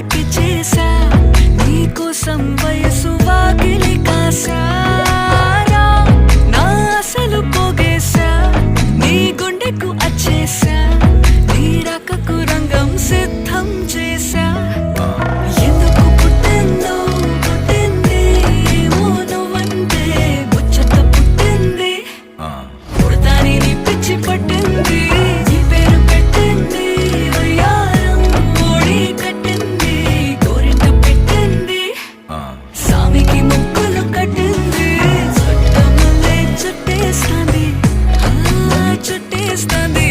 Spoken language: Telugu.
వాళ్ళకి చేసా నీకోసం వయసు వాకిలి కాసారా నా అసలు పోగేశా నీ గుండెకు అచ్చేసా నీ రాకకు రంగం సిద్ధం చేసా ఎందుకు పుట్టిందో పుట్టింది ఏమో నువ్వంటే ముచ్చట పుట్టింది పుడతాని నీ పిచ్చి పట్టింది నీ పేరు పెట్టింది వయ్యారం ఓడి కట్టింది గోరింట పెట్టింది సామికి ముక్కులు కట్టింది చుట్టమల్లే చుట్టేస్తాంది చుట్టేస్తాంది